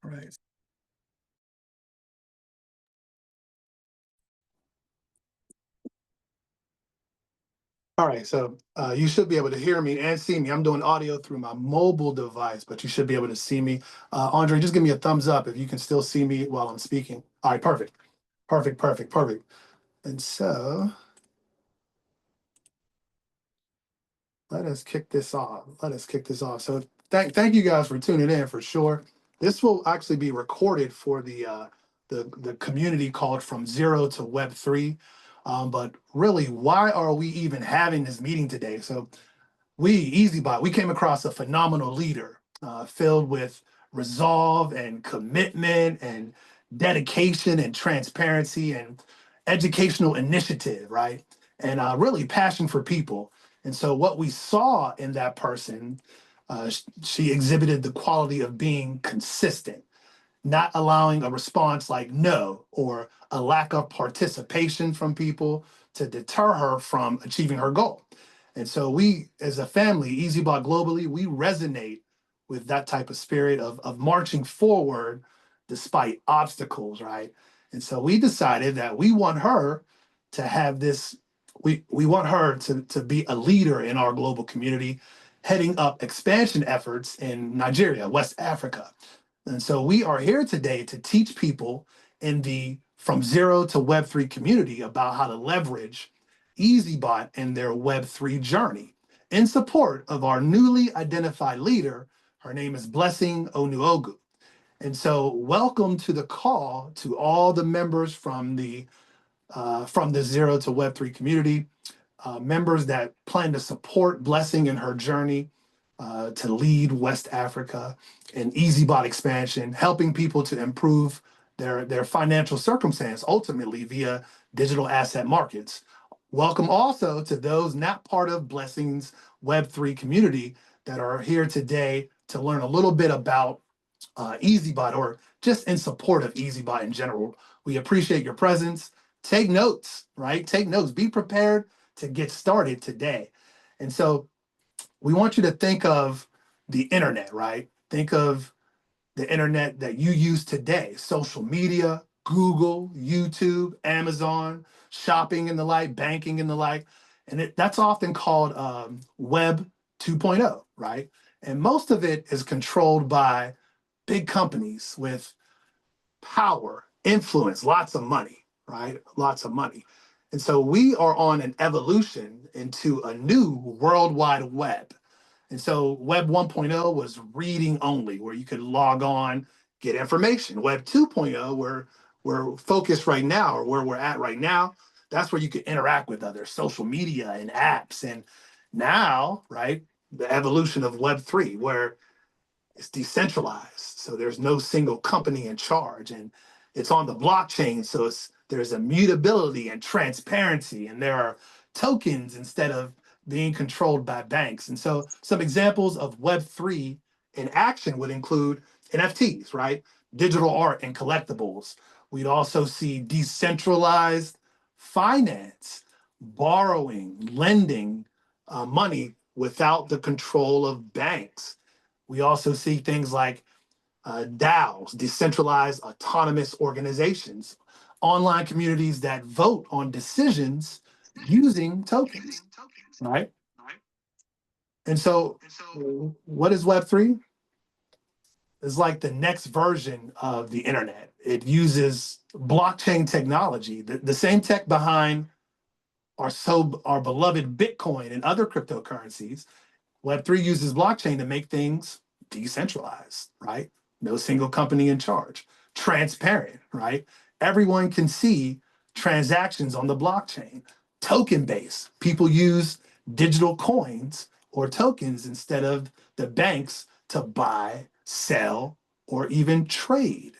All right. All right, so you should be able to hear me and see me. I'm doing audio through my mobile device, but you should be able to see me. Andre, just give me a thumbs up if you can still see me while I'm speaking. All right, perfect. Perfect, perfect, perfect. And so let us kick this off. Let us kick this off. So thank you guys for tuning in for sure. This will actually be recorded for the community called From Zero to Web3. But really, why are we even having this meeting today? So EazyBot, we came across a phenomenal leader filled with resolve and commitment and dedication and transparency and educational initiative, right? And really passion for people. And so what we saw in that person, she exhibited the quality of being consistent, not allowing a response like no or a lack of participation from people to deter her from achieving her goal. And so we, as a family, EazyBot globally, we resonate with that type of spirit of marching forward despite obstacles, right? And so we decided that we want her to have this, we want her to be a leader in our global community, heading up expansion efforts in Nigeria, West Africa. And so we are here today to teach people in the From Zero to Web3 community about how to leverage EazyBot in their Web3 journey in support of our newly identified leader. Her name is Blessing Onuogu. And so welcome to the call to all the members from the Zero to Web3 community, members that plan to support Blessing in her journey to lead West Africa and EazyBot expansion, helping people to improve their financial circumstance, ultimately via digital asset markets. Welcome also to those not part of Blessing's Web3 community that are here today to learn a little bit about EazyBot or just in support of EazyBot in general. We appreciate your presence. Take notes, right? Take notes. Be prepared to get started today. And so we want you to think of the internet, right? Think of the internet that you use today, social media, Google, YouTube, Amazon, shopping and the like, banking and the like. And that's often called Web 2.0, right? And most of it is controlled by big companies with power, influence, lots of money, right? Lots of money. And so we are on an evolution into a new World Wide Web. And so Web 1.0 was reading only, where you could log on, get information. Web 2.0, where we're focused right now, or where we're at right now, that's where you could interact with others, social media and apps. And now, right, the evolution of Web 3, where it's decentralized. So there's no single company in charge, and it's on the blockchain. So there's immutability and transparency, and there are tokens instead of being controlled by banks. And so some examples of Web3 in action would include NFTs, right? Digital art and collectibles. We'd also see decentralized finance, borrowing, lending money without the control of banks. We also see things like DAOs, decentralized autonomous organizations, online communities that vote on decisions using tokens, right? And so, what is Web3? It's like the next version of the internet. It uses blockchain technology, the same tech behind our beloved Bitcoin and other cryptocurrencies. Web3 uses blockchain to make things decentralized, right? No single company in charge. Transparent, right? Everyone can see transactions on the blockchain. Token based. People use digital coins or tokens instead of the banks to buy, sell, or even trade.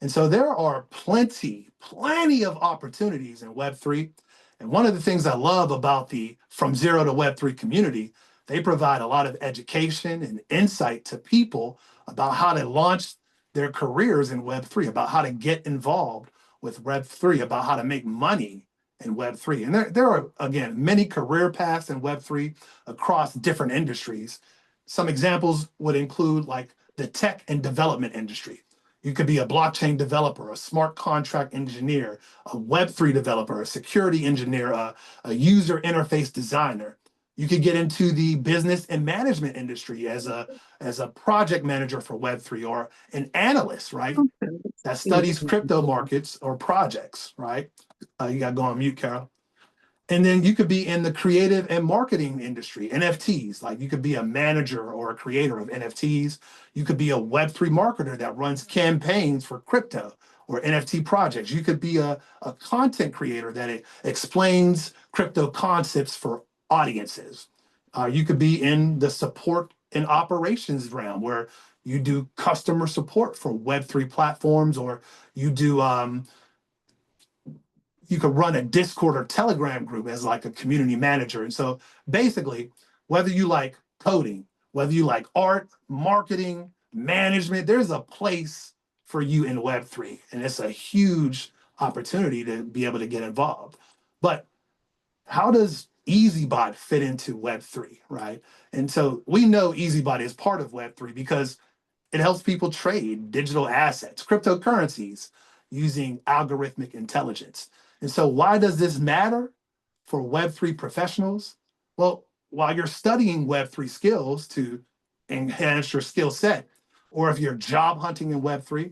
And so there are plenty of opportunities in Web3. And one of the things I love about the From Zero to Web3 community, they provide a lot of education and insight to people about how to launch their careers in Web3, about how to get involved with Web3, about how to make money in Web3. And there are, again, many career paths in Web3 across different industries. Some examples would include like the tech and development industry. You could be a blockchain developer, a smart contract engineer, a Web3 developer, a security engineer, a user interface designer. You could get into the business and management industry as a project manager for Web3 or an analyst, right? That studies crypto markets or projects, right? You got to go on mute, Carol. And then you could be in the creative and marketing industry, NFTs. Like you could be a manager or a creator of NFTs. You could be a Web3 marketer that runs campaigns for crypto or NFT projects. You could be a content creator that explains crypto concepts for audiences. You could be in the support and operations realm where you do customer support for Web3 platforms, or you do you could run a Discord or Telegram group as like a community manager. And so basically, whether you like coding, whether you like art, marketing, management, there's a place for you in Web3. And it's a huge opportunity to be able to get involved. But how does EazyBot fit into Web3, right? And so we know EazyBot is part of Web3 because it helps people trade digital assets, cryptocurrencies, using algorithmic intelligence. And so why does this matter for Web3 professionals? Well, while you're studying Web3 skills to enhance your skill set, or if you're job hunting in Web3,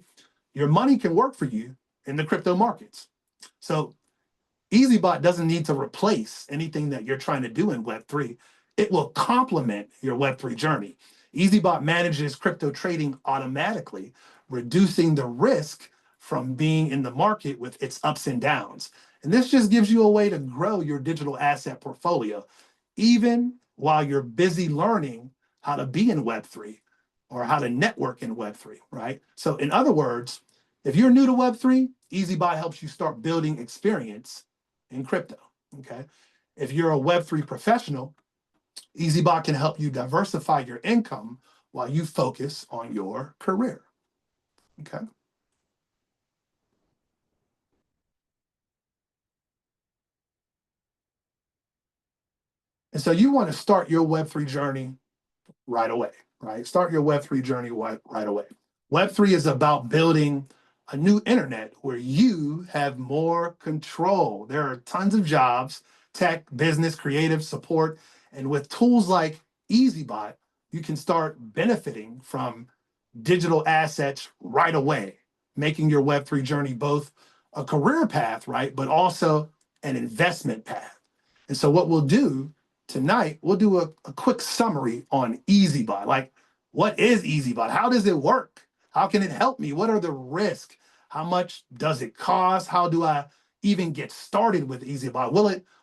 your money can work for you in the crypto markets. So EazyBot doesn't need to replace anything that you're trying to do in Web3. It will complement your Web3 journey. EazyBot manages crypto trading automatically, reducing the risk from being in the market with its ups and downs. And this just gives you a way to grow your digital asset portfolio, even while you're busy learning how to be in Web3 or how to network in Web3, right? So in other words, if you're new to Web3, EazyBot helps you start building experience in crypto, okay? If you're a Web3 professional, EazyBot can help you diversify your income while you focus on your career, okay? And so you want to start your Web3 journey right away, right? Start your Web3 journey right away. Web3 is about building a new internet where you have more control. There are tons of jobs, tech, business, creative, support, and with tools like EazyBot, you can start benefiting from digital assets right away, making your Web3 journey both a career path, right, but also an investment path. And so what we'll do tonight, we'll do a quick summary on EazyBot. Like, what is EazyBot? How does it work? How can it help me? What are the risks? How much does it cost? How do I even get started with EazyBot?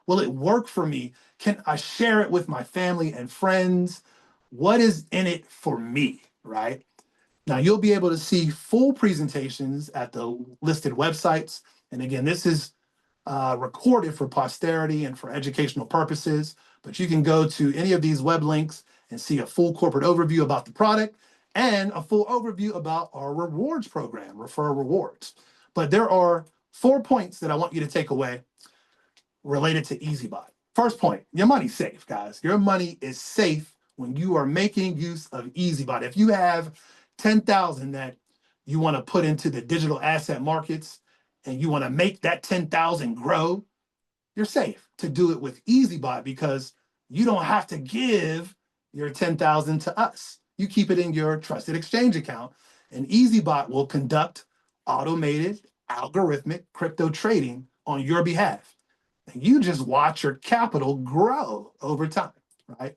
Will it work for me? Can I share it with my family and friends? What is in it for me, right? Now you'll be able to see full presentations at the listed websites. And again, this is recorded for posterity and for educational purposes, but you can go to any of these web links and see a full corporate overview about the product and a full overview about our rewards program, Refer Rewards. But there are 4 points that I want you to take away related to EazyBot. First point, your money's safe, guys. Your money is safe when you are making use of EazyBot. If you have 10,000 that you want to put into the digital asset markets and you want to make that 10,000 grow, you're safe to do it with EazyBot because you don't have to give your 10,000 to us. You keep it in your trusted exchange account, and EazyBot will conduct automated algorithmic crypto trading on your behalf. And you just watch your capital grow over time, right?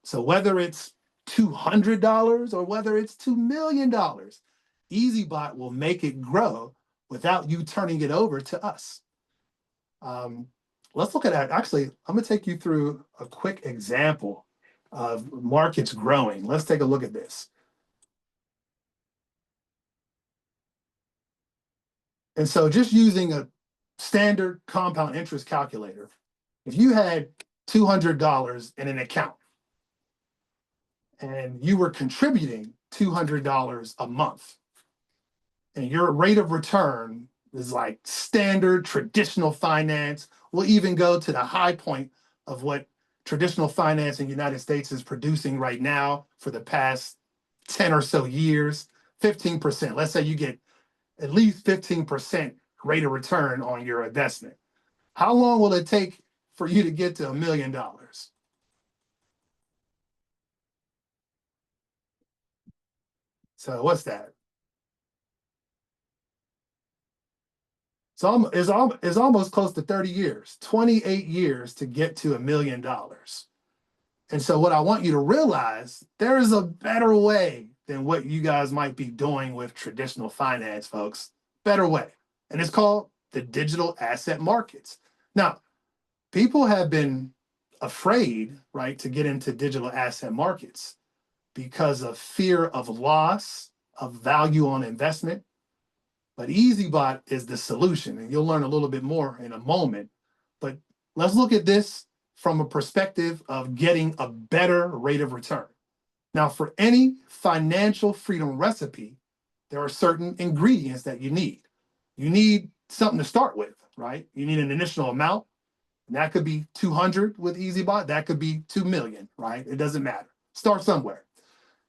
So whether it's $200 or whether it's $2 million, EazyBot will make it grow without you turning it over to us. Let's look at that. Actually, I'm going to take you through a quick example of markets growing. Let's take a look at this. And so just using a standard compound interest calculator, if you had $200 in an account and you were contributing $200 a month, and your rate of return is like standard traditional finance, we'll even go to the high point of what traditional finance in the United States is producing right now for the past 10 or so years, 15%. Let's say you get at least 15% rate of return on your investment. How long will it take for you to get to $1 million? So what's that? So it's almost close to 30 years, 28 years to get to $1 million. And so what I want you to realize, there is a better way than what you guys might be doing with traditional finance, folks. Better way. And it's called the digital asset markets. Now, people have been afraid, right, to get into digital asset markets because of fear of loss of value on investment. But EazyBot is the solution, and you'll learn a little bit more in a moment. But let's look at this from a perspective of getting a better rate of return. Now, for any financial freedom recipe, there are certain ingredients that you need. You need something to start with, right? You need an initial amount. And that could be 200 with EazyBot. That could be 2 million, right? It doesn't matter. Start somewhere.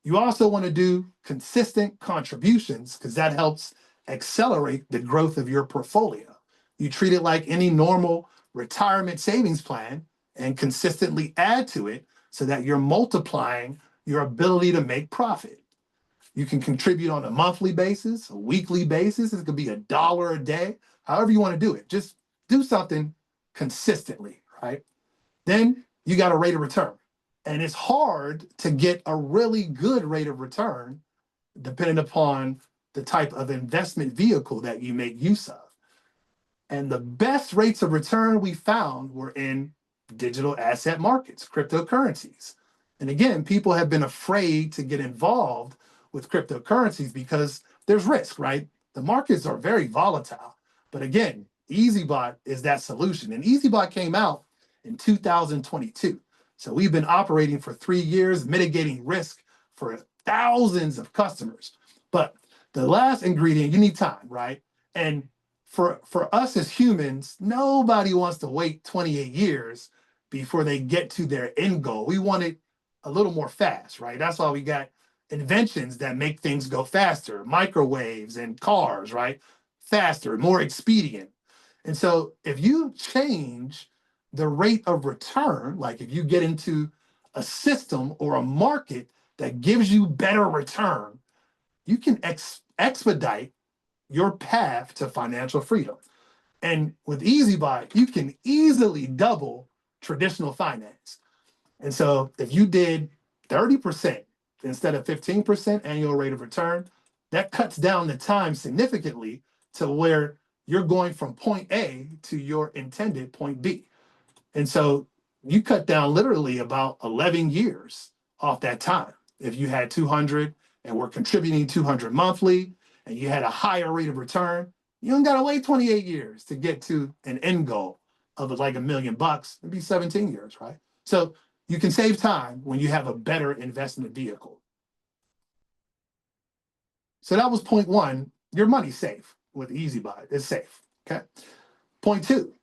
You also want to do consistent contributions because that helps accelerate the growth of your portfolio. You treat it like any normal retirement savings plan and consistently add to it so that you're multiplying your ability to make profit. You can contribute on a monthly basis, a weekly basis. It could be $1 a day, however you want to do it. Just do something consistently, right? Then you got a rate of return. And it's hard to get a really good rate of return depending upon the type of investment vehicle that you make use of. And the best rates of return we found were in digital asset markets, cryptocurrencies. And again, people have been afraid to get involved with cryptocurrencies because there's risk, right? The markets are very volatile. But again, EazyBot is that solution. And EazyBot came out in 2022. So we've been operating for 3 years, mitigating risk for thousands of customers. But the last ingredient, you need time, right? And for us as humans, nobody wants to wait 28 years before they get to their end goal. We want it a little more fast, right? That's why we got inventions that make things go faster, microwaves and cars, right? Faster, more expedient. And so if you change the rate of return, like if you get into a system or a market that gives you better return, you can expedite your path to financial freedom. And with EazyBot, you can easily double traditional finance. And so if you did 30% instead of 15% annual rate of return, that cuts down the time significantly to where you're going from point A to your intended point B. And so you cut down literally about 11 years off that time. If you had 200 and were contributing 200 monthly and you had a higher rate of return, you don't got to wait 28 years to get to an end goal of like $1 million. It'd be 17 years, right? So you can save time when you have a better investment vehicle. So that was point one. Your money's safe with EazyBot. It's safe. Okay. Point two,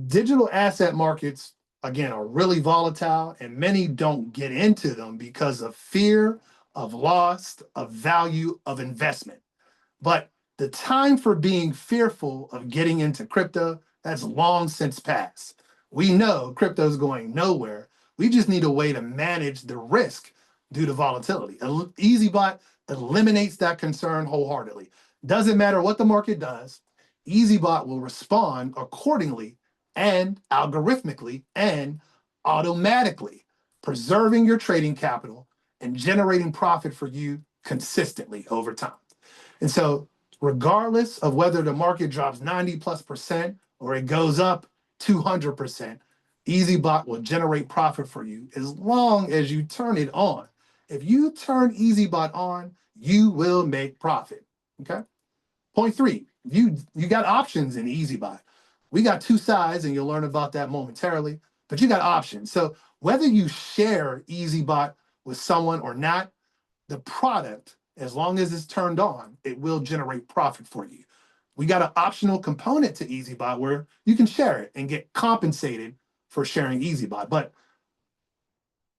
digital asset markets, again, are really volatile and many don't get into them because of fear of loss of value of investment. But the time for being fearful of getting into crypto, that's long since passed. We know crypto is going nowhere. We just need a way to manage the risk due to volatility. EazyBot eliminates that concern wholeheartedly. Doesn't matter what the market does, EazyBot will respond accordingly and algorithmically and automatically, preserving your trading capital and generating profit for you consistently over time. And so regardless of whether the market drops 90+% or it goes up 200%, EazyBot will generate profit for you as long as you turn it on. If you turn EazyBot on, you will make profit. Okay. Point three, you got options in EazyBot. We got two sides, and you'll learn about that momentarily, but you got options. So whether you share EazyBot with someone or not, the product, as long as it's turned on, it will generate profit for you. We got an optional component to EazyBot where you can share it and get compensated for sharing EazyBot. But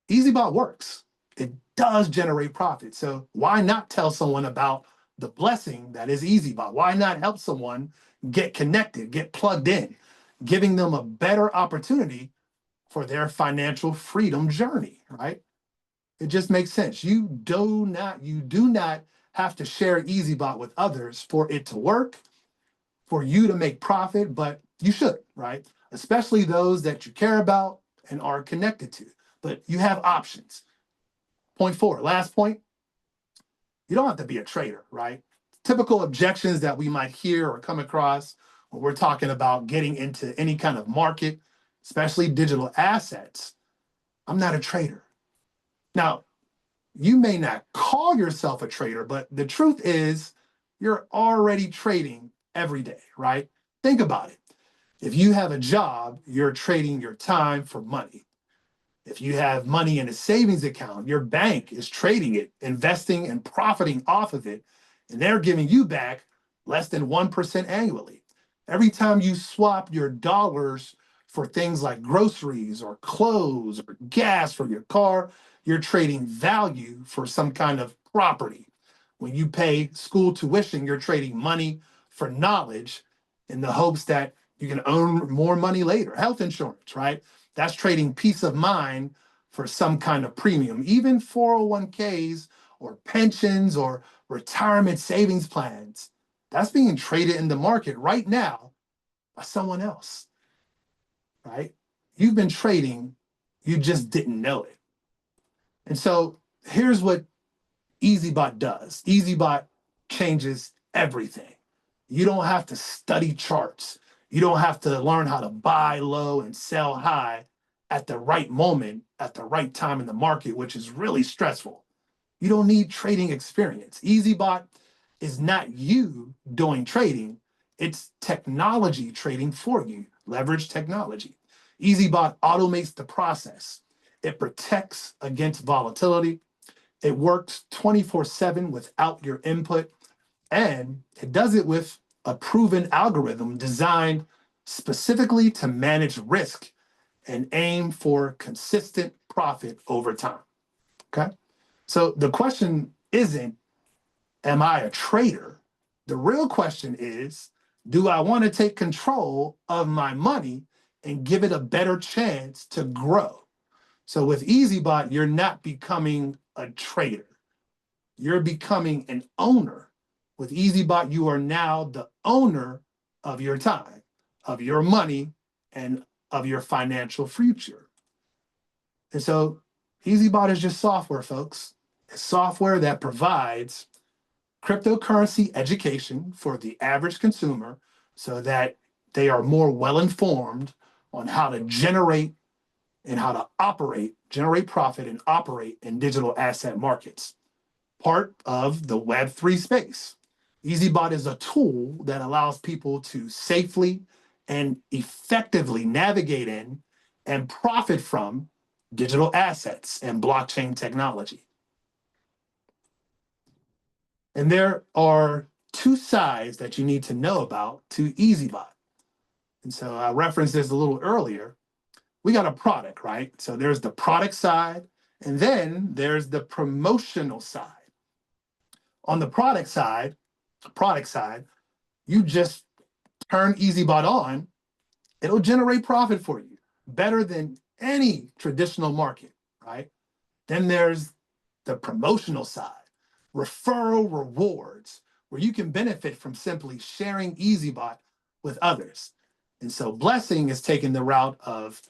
EazyBot works. it does generate profit. So why not tell someone about the blessing that is EazyBot? Why not help someone get connected, get plugged in, giving them a better opportunity for their financial freedom journey, right? It just makes sense. You do not have to share EazyBot with others for it to work, for you to make profit, but you should, right? Especially those that you care about and are connected to. But you have options. Point 4, last point, you don't have to be a trader, right? Typical objections that we might hear or come across when we're talking about getting into any kind of market, especially digital assets. I'm not a trader. Now, you may not call yourself a trader, but the truth is you're already trading every day, right? Think about it. If you have a job, you're trading your time for money. If you have money in a savings account, your bank is trading it, investing and profiting off of it, and they're giving you back less than 1% annually. Every time you swap your dollars for things like groceries or clothes or gas for your car, you're trading value for some kind of property. When you pay school tuition, you're trading money for knowledge in the hopes that you can earn more money later. Health insurance, right? That's trading peace of mind for some kind of premium. Even 401ks or pensions or retirement savings plans, that's being traded in the market right now by someone else, right? You've been trading, you just didn't know it. And so here's what EazyBot does. EazyBot changes everything. You don't have to study charts. You don't have to learn how to buy low and sell high at the right moment, at the right time in the market, which is really stressful. You don't need trading experience. EazyBot is not you doing trading, it's technology trading for you. Leverage technology. EazyBot automates the process. It protects against volatility. It works 24/7 without your input, and it does it with a proven algorithm designed specifically to manage risk and aim for consistent profit over time. Okay. So the question isn't, am I a trader? The real question is, do I want to take control of my money and give it a better chance to grow? So with EazyBot, you're not becoming a trader. You're becoming an owner. With EazyBot, you are now the owner of your time, of your money, and of your financial future. And so EazyBot is just software, folks. It's software that provides cryptocurrency education for the average consumer so that they are more well-informed on how to generate and how to generate profit and operate in digital asset markets, part of the Web3 space. EazyBot is a tool that allows people to safely and effectively navigate in and profit from digital assets and blockchain technology. And there are two sides that you need to know about to EazyBot. And so I referenced this a little earlier. We got a product, right? So there's the product side, and then there's the promotional side. On the product side, you just turn EazyBot on, it'll generate profit for you better than any traditional market, right? Then there's the promotional side, referral rewards, where you can benefit from simply sharing EazyBot with others. And so Blessing is taking the route of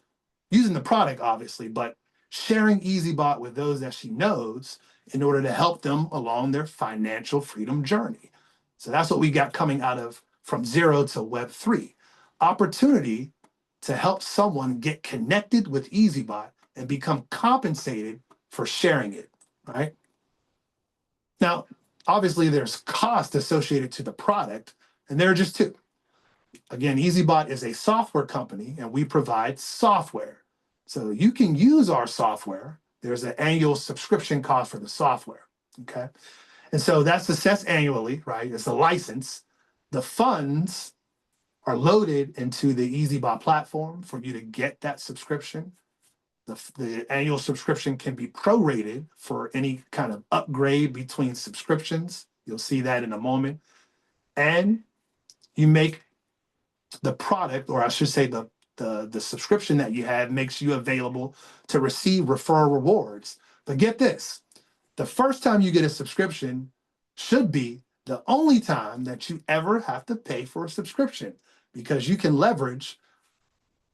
using the product, obviously, but sharing EazyBot with those that she knows in order to help them along their financial freedom journey. So that's what we got coming out of From Zero to Web3. Opportunity to help someone get connected with EazyBot and become compensated for sharing it, right? Now, obviously, there's cost associated to the product, and there are just two. Again, EazyBot is a software company, and we provide software. So you can use our software. There's an annual subscription cost for the software, okay? And so that's assessed annually, right? It's a license. The funds are loaded into the EazyBot platform for you to get that subscription. The annual subscription can be prorated for any kind of upgrade between subscriptions. You'll see that in a moment. And you make the product, or I should say the subscription that you have makes you available to receive referral rewards. But get this, the first time you get a subscription should be the only time that you ever have to pay for a subscription, because you can leverage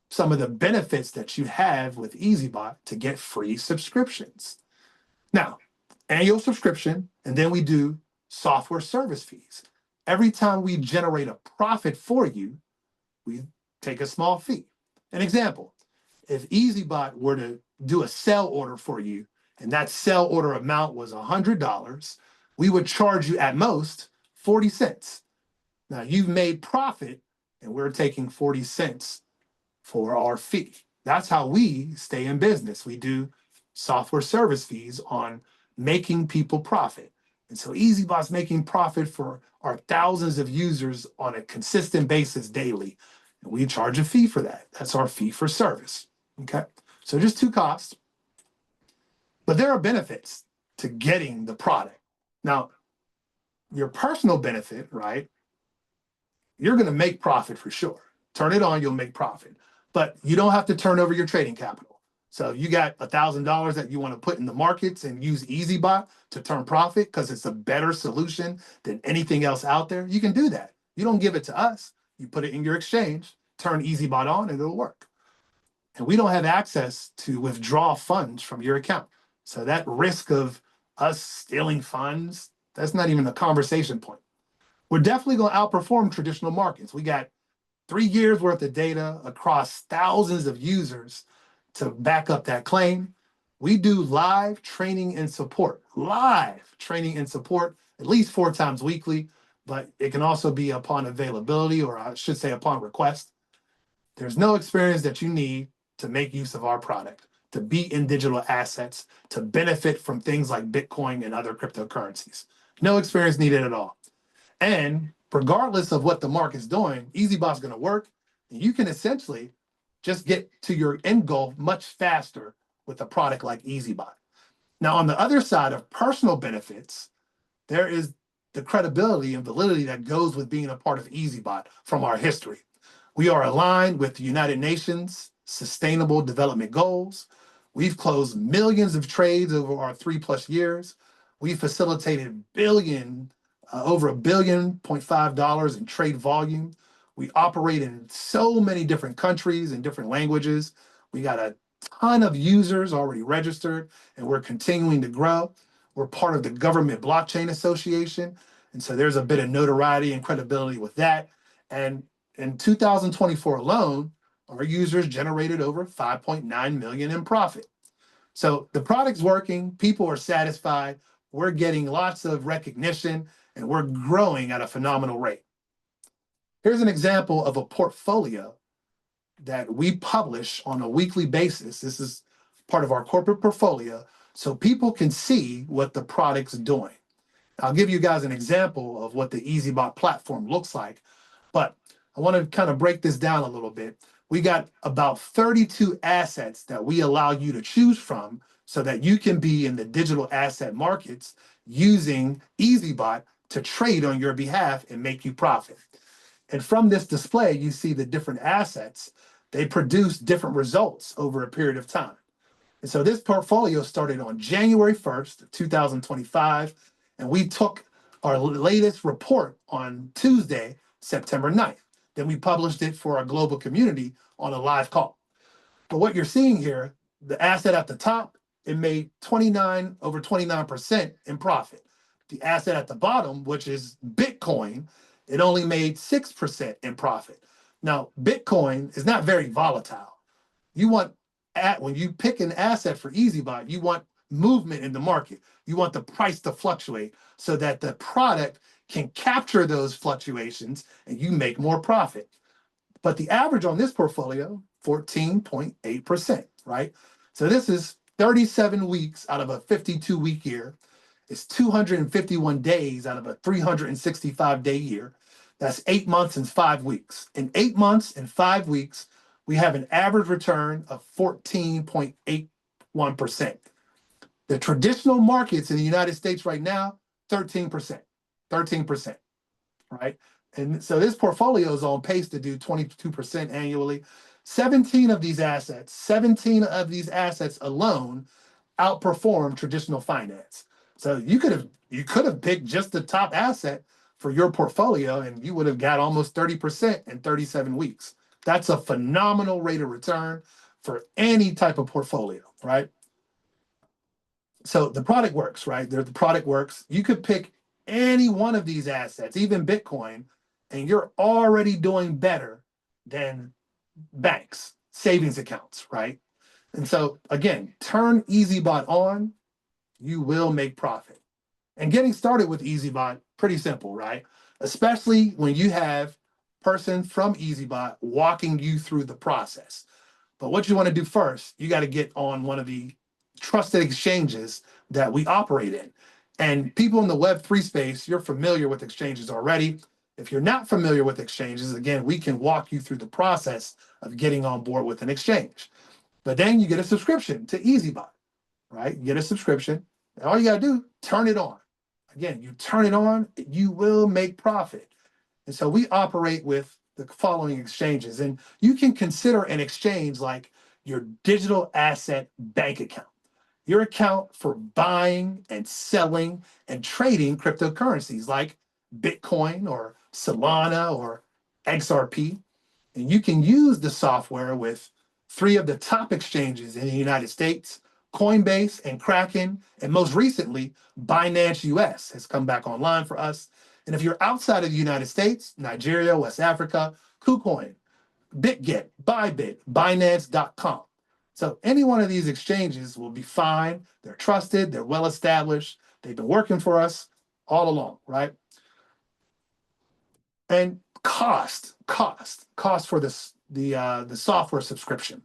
some of the benefits that you have with EazyBot to get free subscriptions. Now, annual subscription, and then we do software service fees. Every time we generate a profit for you, we take a small fee. An example, if EazyBot were to do a sell order for you, and that sell order amount was $100, we would charge you at most 40 cents. Now you've made profit, and we're taking 40 cents for our fee. That's how we stay in business. We do software service fees on making people profit. And so EazyBot's making profit for our thousands of users on a consistent basis daily. And we charge a fee for that. That's our fee for service. Okay. So just two costs. But there are benefits to getting the product. Now, your personal benefit, right? You're going to make profit for sure. Turn it on, you'll make profit. But you don't have to turn over your trading capital. So you got $1,000 that you want to put in the markets and use EazyBot to turn profit because it's a better solution than anything else out there. You can do that. You don't give it to us. You put it in your exchange, turn EazyBot on, and it'll work. And we don't have access to withdraw funds from your account. So that risk of us stealing funds, that's not even a conversation point. We're definitely going to outperform traditional markets. We got 3 years worth of data across thousands of users to back up that claim. We do live training and support, at least 4 times weekly, but it can also be upon availability, or I should say upon request. There's no experience that you need to make use of our product, to be in digital assets, to benefit from things like Bitcoin and other cryptocurrencies. No experience needed at all. And regardless of what the market's doing, EazyBot's going to work. And you can essentially just get to your end goal much faster with a product like EazyBot. Now, on the other side of personal benefits, there is the credibility and validity that goes with being a part of EazyBot from our history. We are aligned with the United Nations Sustainable Development Goals. We've closed millions of trades over our 3+ years. We facilitated over $1.5 billion in trade volume. We operate in so many different countries and different languages. We got a ton of users already registered, and we're continuing to grow. We're part of the Government Blockchain Association, and so there's a bit of notoriety and credibility with that. And in 2024 alone, our users generated over 5.9 million in profit. So the product's working, people are satisfied, we're getting lots of recognition, and we're growing at a phenomenal rate. Here's an example of a portfolio that we publish on a weekly basis. This is part of our corporate portfolio, so people can see what the product's doing. I'll give you guys an example of what the EazyBot platform looks like, but I want to kind of break this down a little bit. We got about 32 assets that we allow you to choose from so that you can be in the digital asset markets using EazyBot to trade on your behalf and make you profit. And from this display, you see the different assets. They produce different results over a period of time. And so this portfolio started on January 1st, 2025, and we took our latest report on Tuesday, September 9th. Then we published it for our global community on a live call. But what you're seeing here, the asset at the top, it made over 29% in profit. The asset at the bottom, which is Bitcoin, it only made 6% in profit. Now, Bitcoin is not very volatile. When you pick an asset for EazyBot, you want movement in the market. You want the price to fluctuate so that the product can capture those fluctuations and you make more profit. But the average on this portfolio, 14.8%, right? So this is 37 weeks out of a 52-week year. It's 251 days out of a 365-day year. That's 8 months and 5 weeks. In 8 months and 5 weeks, we have an average return of 14.81%. The traditional markets in the United States right now, 13%, 13%, right? And so this portfolio is on pace to do 22% annually. 17 of these assets alone outperform traditional finance. So you could have picked just the top asset for your portfolio and you would have got almost 30% in 37 weeks. That's a phenomenal rate of return for any type of portfolio, right? So the product works, right? The product works. You could pick any one of these assets, even Bitcoin, and you're already doing better than banks, savings accounts, right? And so again, turn EazyBot on, you will make profit. And getting started with EazyBot, pretty simple, right? Especially when you have person from EazyBot walking you through the process. But what you want to do first, you got to get on one of the trusted exchanges that we operate in. And people in the Web3 space, you're familiar with exchanges already. If you're not familiar with exchanges, again, we can walk you through the process of getting on board with an exchange. But then you get a subscription to EazyBot, right? You get a subscription. And all you got to do, turn it on. Again, you turn it on, you will make profit. And so we operate with the following exchanges. And you can consider an exchange like your digital asset bank account, your account for buying and selling and trading cryptocurrencies like Bitcoin or Solana or XRP. And you can use the software with 3 of the top exchanges in the United States, Coinbase and Kraken, and most recently, Binance US has come back online for us. And if you're outside of the United States, Nigeria, West Africa, KuCoin, BitGet, Bybit, Binance.com. So any one of these exchanges will be fine. They're trusted, they're well established, they've been working for us all along, right? And cost for this the software subscription.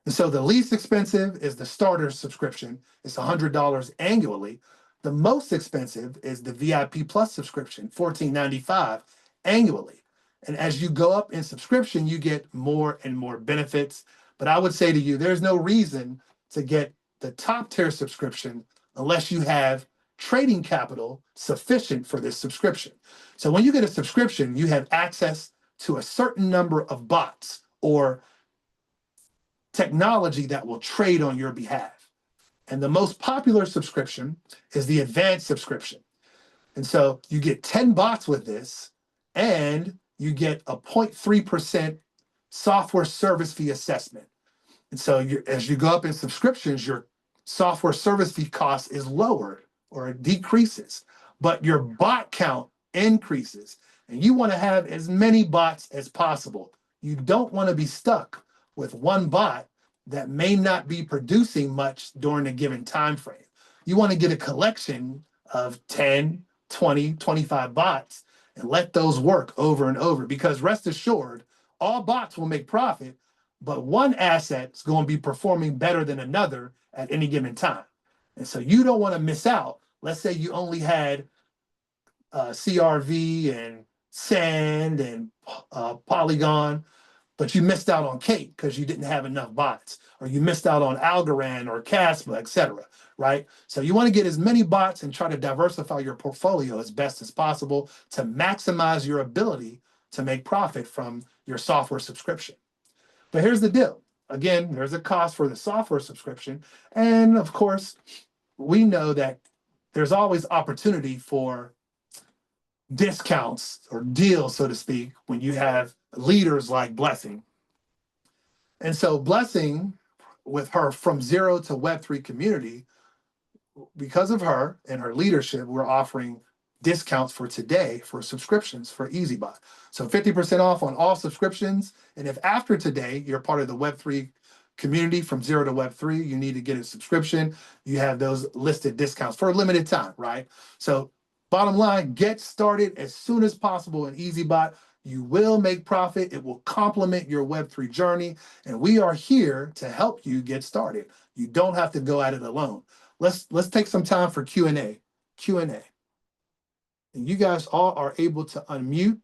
And so the least expensive is the starter subscription. It's $100 annually. The most expensive is the VIP Plus subscription, $14.95 annually. And as you go up in subscription, you get more and more benefits. But I would say to you, there's no reason to get the top tier subscription unless you have trading capital sufficient for this subscription. So when you get a subscription, you have access to a certain number of bots or technology that will trade on your behalf. And the most popular subscription is the advanced subscription. And so you get 10 bots with this, and you get a 0.3% software service fee assessment. And so as you go up in subscriptions, your software service fee cost is lowered or it decreases, but your bot count increases. And you want to have as many bots as possible. You don't want to be stuck with one bot that may not be producing much during a given time frame. You want to get a collection of 10, 20, 25 bots and let those work over and over, because rest assured, all bots will make profit, but one asset is going to be performing better than another at any given time. And so you don't want to miss out. Let's say you only had CRV and Sand and Polygon, but you missed out on Kate because you didn't have enough bots, or you missed out on Algorand or Caspa, etc. Right? So you want to get as many bots and try to diversify your portfolio as best as possible to maximize your ability to make profit from your software subscription. But here's the deal. Again, there's a cost for the software subscription. And of course, we know that there's always opportunity for discounts or deals, so to speak, when you have leaders like Blessing. And so Blessing, with her From Zero to Web3 community, because of her and her leadership, we're offering discounts for today for subscriptions for EazyBot. So 50% off on all subscriptions. And if after today, you're part of the Web3 community From Zero to Web3, you need to get a subscription, you have those listed discounts for a limited time, right? So bottom line, get started as soon as possible in EazyBot. You will make profit. It will complement your Web3 journey. And we are here to help you get started. You don't have to go at it alone. Let's take some time for Q&A. Q&A. And you guys all are able to unmute.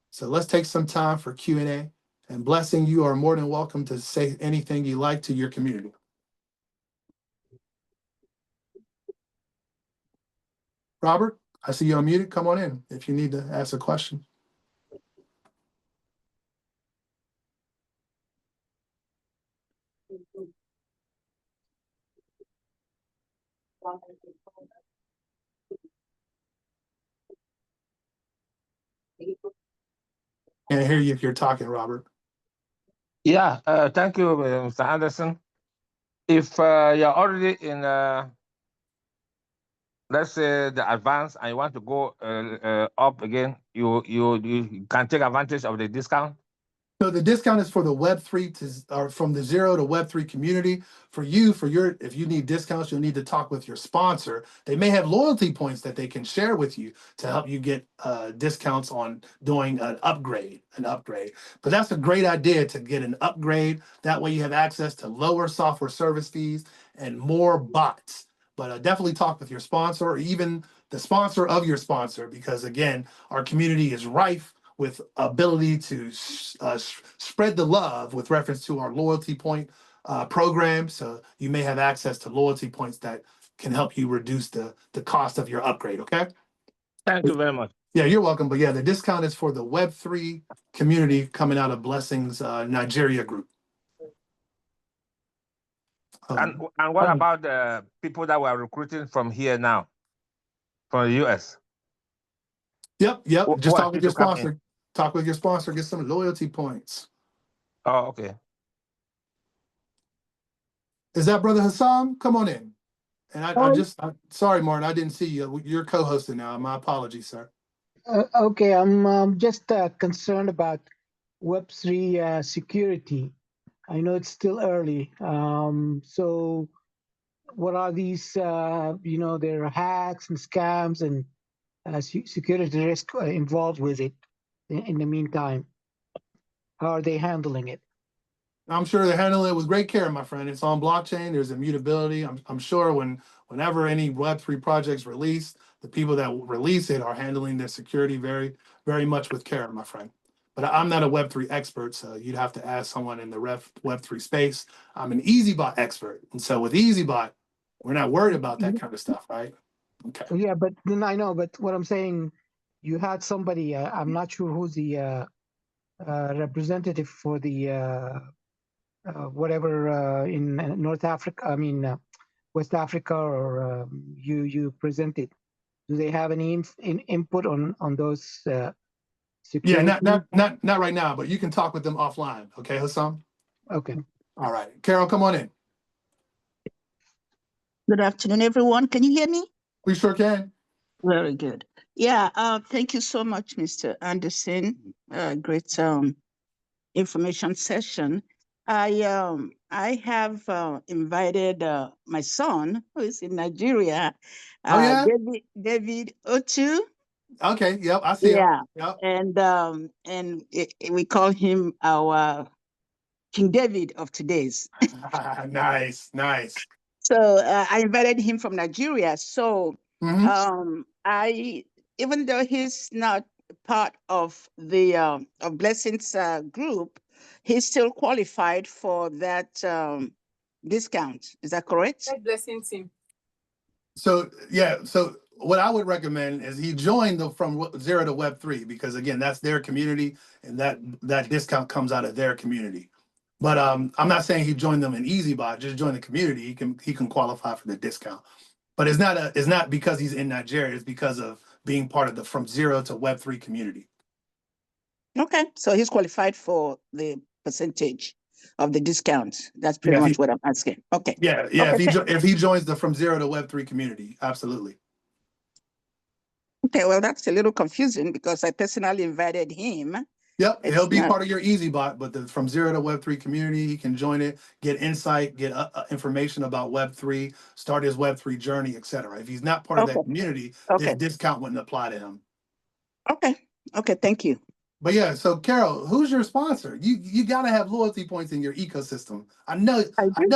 So let's take some time for Q&A. And Blessing, you are more than welcome to say anything you like to your community. Robert, I see you unmuted. Come on in if you need to ask a question. Can't hear you if you're talking, Robert. Yeah, thank you, Mr. Anderson. If you're already in, let's say, the advance and you want to go up again, you can take advantage of the discount. So the discount is for the Web3 or from the 0 to Web3 community. For you, if you need discounts, you'll need to talk with your sponsor. They may have loyalty points that they can share with you to help you get discounts on doing an upgrade. But that's a great idea to get an upgrade. That way you have access to lower software service fees and more bots. But definitely talk with your sponsor or even the sponsor of your sponsor, because again, our community is rife with ability to spread the love with reference to our loyalty point program. So you may have access to loyalty points that can help you reduce the cost of your upgrade, okay? Thank you very much. Yeah, you're welcome. But yeah, the discount is for the Web3 community coming out of Blessings Nigeria group. And what about the people that were recruiting from here now, from the US? Yep. Just talk with your sponsor. Talk with your sponsor, get some loyalty points. Oh, okay. Is that Brother Hassan? Come on in. And sorry, Martin, I didn't see you. You're co-hosting now. My apologies, sir. Okay, I'm just concerned about Web3 security. I know it's still early. So what are these, there are hacks and scams and security risk involved with it in the meantime? How are they handling it? I'm sure they're handling it with great care, my friend. It's on blockchain. There's immutability. I'm sure whenever any Web3 projects release, the people that release it are handling their security very, very much with care, my friend. But I'm not a Web3 expert, so you'd have to ask someone in the Web3 space. I'm an EazyBot expert. And so with EazyBot, we're not worried about that kind of stuff, right? Okay. Yeah, but I know, but what I'm saying, you had somebody, I'm not sure who's the representative for the whatever in North Africa, West Africa, or you presented. Do they have any input on those security? Yeah, not right now, but you can talk with them offline. Okay, Hassan? Okay. All right. Carol, come on in. Good afternoon, everyone. Can you hear me? We sure can. Very good. Yeah, thank you so much, Mr. Anderson. Great information session. I have invited my son, who is in Nigeria, David Otu. Okay, yep, I see him. Yep. And we call him our King David of today's. Nice. So I invited him from Nigeria. So even though he's not part of the of Blessings group, he's still qualified for that discount. Is that correct? Blessing team. So yeah, so what I would recommend is he joined from 0 to Web3, because again, that's their community, and that discount comes out of their community. But I'm not saying he joined them in EazyBot. Just join the community. He can qualify for the discount. But it's not because he's in Nigeria. It's because of being part of the from 0 to Web3 community. Okay, so he's qualified for the percentage of the discount. That's pretty much what I'm asking. Okay. Yeah. Okay, if he joins the from 0 to Web3 community, absolutely. Okay, well, that's a little confusing because I personally invited him. Yep, he'll be part of your EazyBot, but the from 0 to Web3 community, he can join it, get insight, get information about Web3, start his Web3 journey, etc. If he's not part of that community, this discount wouldn't apply to him. Okay, thank you. But yeah, so Carol, who's your sponsor? You got to have loyalty points in your ecosystem. I know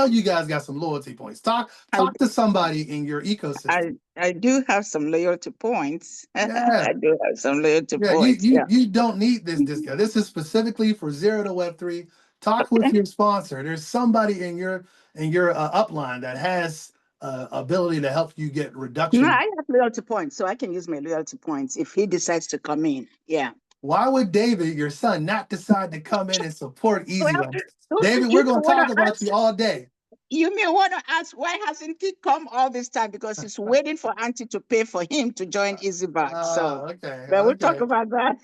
you guys got some loyalty points. Talk to somebody in your ecosystem. I do have some loyalty points. Yeah. I do have some loyalty Yeah, points. Yeah. you don't need this discount. This is specifically for Zero to Web3. Talk with your sponsor. There's somebody in your upline that has ability to help you get No, reduction. I have loyalty points, so I can use my loyalty points if he decides to come in. Yeah. Why would David, your son, not decide to come in and support EazyBot? Well, David, we're going to talk about you all day. You may want to ask why hasn't he come all this time? Because he's waiting for Auntie to pay for him to join EazyBot. So, Okay. but we'll talk about that.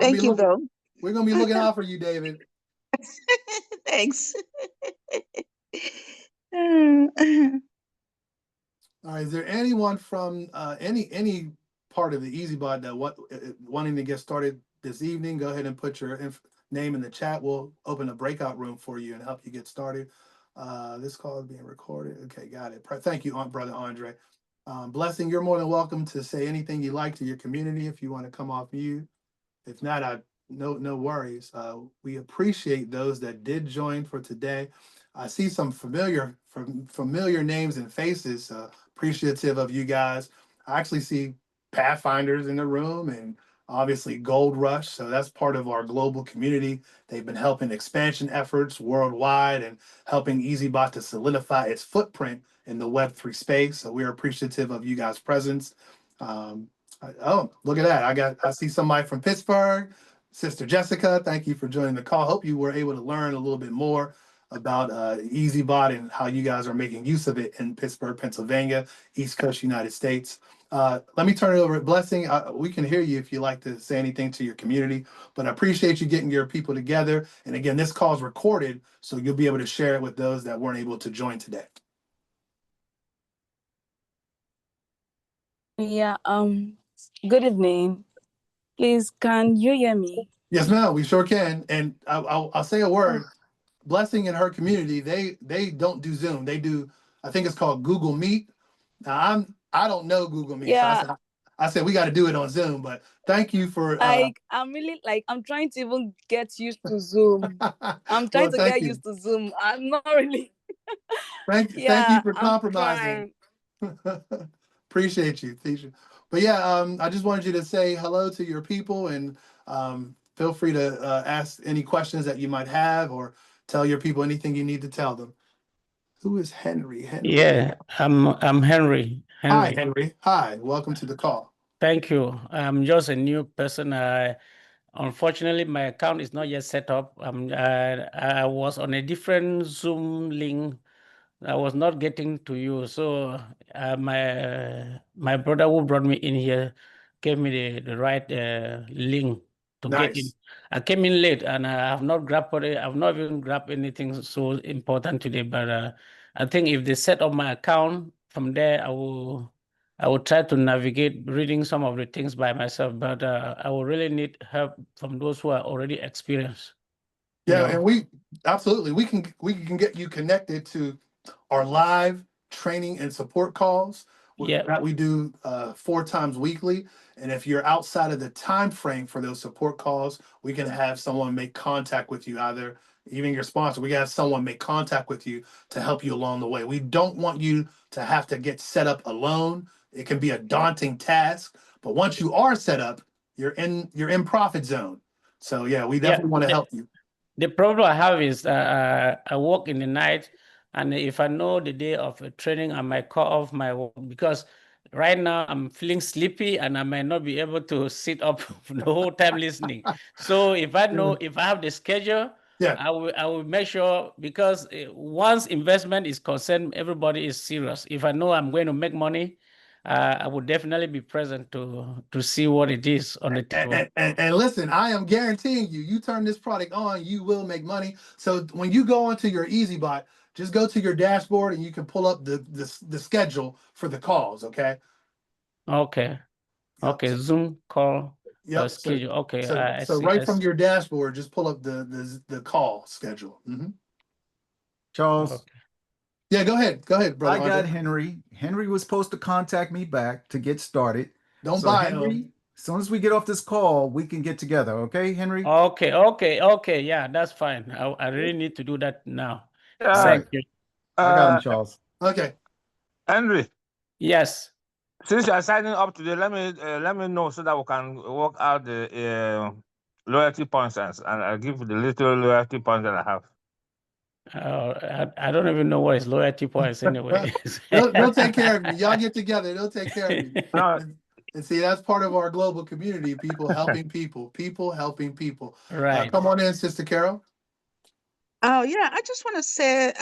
Thank you, though. We're going to be looking out for you, David. Thanks. All right. Is there anyone from any part of the EazyBot that wanting to get started this evening? Go ahead and put your name in the chat. We'll open a breakout room for you and help you get started. This call is being recorded. Okay, got it. Thank you, Brother Andre. Blessing, you're more than welcome to say anything you like to your community if you want to come off mute. If not, no worries. We appreciate those that did join for today. I see some familiar names and faces. Appreciative of you guys. I actually see Pathfinders in the room and obviously Gold Rush. So that's part of our global community. They've been helping expansion efforts worldwide and helping EazyBot to solidify its footprint in the Web3 space. So we're appreciative of you guys' presence. Oh, look at that. I see somebody from Pittsburgh. Sister Jessica, thank you for joining the call. Hope you were able to learn a little bit more about EazyBot and how you guys are making use of it in Pittsburgh, Pennsylvania, East Coast, United States. Let me turn it over to Blessing. We can hear you if you like to say anything to your community, but I appreciate you getting your people together. And again, this call is recorded, so you'll be able to share it with those that weren't able to join today. Yeah, good evening. Please, can you hear me? Yes, ma'am, we sure can. And I'll say a word. Blessing and her community, they don't do Zoom. They do, I think it's called Google Meet. Now I don't know Google Meet. Yeah. So I said we got to do it on Zoom, but thank you for I'm really I'm trying to even get used to Zoom. I'm trying to get used to Zoom. I'm not really. Thank you for compromising. Appreciate you, teacher. But yeah, I just wanted you to say hello to your people and feel free to ask any questions that you might have or tell your people anything you need to tell them. Who is Henry? Yeah, I'm Henry. Hi, Henry. Hi, welcome to the call. Thank you. I'm just a new person. Unfortunately, my account is not yet set up. I was on a different Zoom link. I was not getting to you. So my brother who brought me in here gave me the right link to get in. I came in late and I have not grabbed it. I've not even grabbed anything so important today. But I think if they set up my account from there, I will try to navigate reading some of the things by myself. But I will really need help from those who are already experienced. Yeah, and we can get you connected to our live training and support calls that we do 4 times weekly. And if you're outside of the time frame for those support calls, we can have someone make contact with you, either even your sponsor. We can have someone make contact with you to help you along the way. We don't want you to have to get set up alone. It can be a daunting task, but once you are set up, you're in profit zone. So yeah, we definitely want to help you. The problem I have is I work in the night, and if I know the day of a training, I might call off my work because right now I'm feeling sleepy and I might not be able to sit up the whole time listening. So if I know, if I have the schedule, I will make sure, because once investment is concerned, everybody is serious. If I know I'm going to make money, I would definitely be present to see what it is on the table. And listen, I am guaranteeing you turn this product on, you will make money. So when you go onto your EazyBot, just go to your dashboard and you can pull up the schedule for the calls. Okay. Okay. Okay. Zoom call. Schedule. Okay. So right from your dashboard, just pull up the call schedule. Charles. Okay. Yeah, go ahead, brother. I got Henry. Henry was supposed to contact me back to get started. Don't buy him. As soon as we get off this call, we can get together. Okay, Henry? Okay. Yeah, that's fine. I really need to do that now. Thank you. I got him, Charles. Okay. Henry, Yes. since you are signing up today, let me know so that we can work out the loyalty points, and I'll give you the little loyalty points that I have. I don't even know what is loyalty points anyway. They'll take care of you. Y'all get together. They'll take care of you. No, And see, that's part of our global community, people helping people helping people. Right. Come on in, Sister Carol. Oh, yeah, I just want to say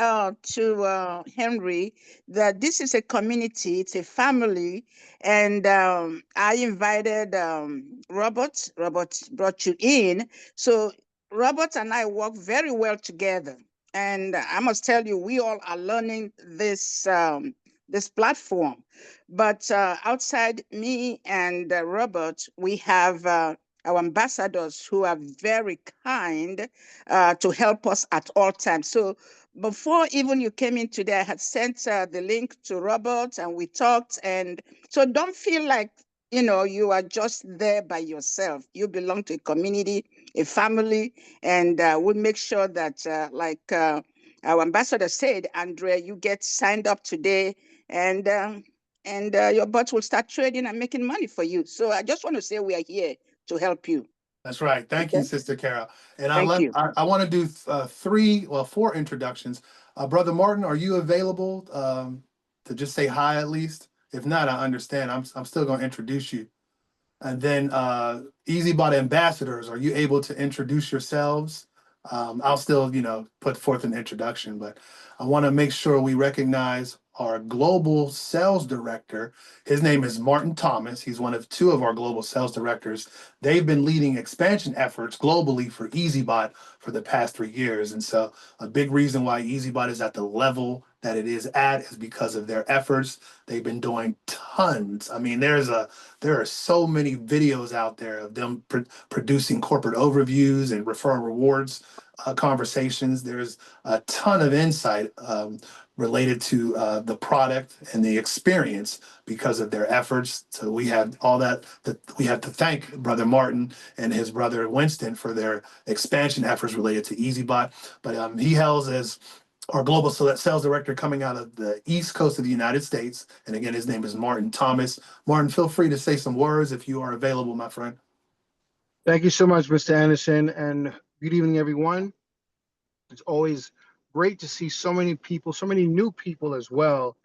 to Henry that this is a community, it's a family, and I invited Robert. Robert brought you in. So Robert and I work very well together. And I must tell you, we all are learning this platform. But outside me and Robert, we have our ambassadors who are very kind to help us at all times. So before even you came in today, I had sent the link to Robert and we talked. And so don't feel like, you are just there by yourself. You belong to a community, a family, and we'll make sure that like our ambassador said, Andrea, you get signed up today and your bot will start trading and making money for you. So I just want to say we are here to help you. That's right. Thank you, Sister Carol. And Thank you. I want to do 4 introductions. Brother Martin, are you available to just say hi at least? If not, I understand. I'm still going to introduce you. And then EazyBot ambassadors, are you able to introduce yourselves? I'll still, put forth an introduction, but I want to make sure we recognize our global sales director. His name is Martin Thomas. He's one of 2 of our global sales directors. They've been leading expansion efforts globally for EazyBot for the past 3 years. And so a big reason why EazyBot is at the level that it is at is because of their efforts. They've been doing tons. I mean, there are so many videos out there of them producing corporate overviews and referral rewards conversations. There's a ton of insight related to the product and the experience because of their efforts. So we have all that we have to thank Brother Martin and his brother Winston for their expansion efforts related to EazyBot. But he hails as our global sales director coming out of the East Coast of the United States. And again, his name is Martin Thomas. Martin, feel free to say some words if you are available, my friend. Thank you so much, Mr. Anderson, and good evening, everyone. It's always great to see so many people, so many new people as well,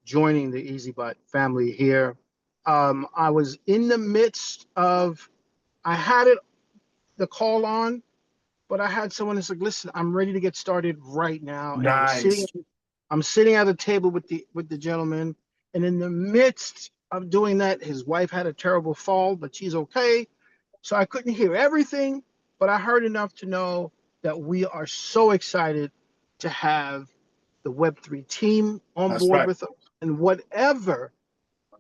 joining the EazyBot family here. I was in the midst of, I had the call on, but I had someone that's like, listen, I'm ready to get started right now. And Nice. I'm sitting at a table with the gentleman, and in the midst of doing that, his wife had a terrible fall, but she's okay. So I couldn't hear everything, but I heard enough to know that we are so excited to have the Web3 team on That's board right. with us. And whatever,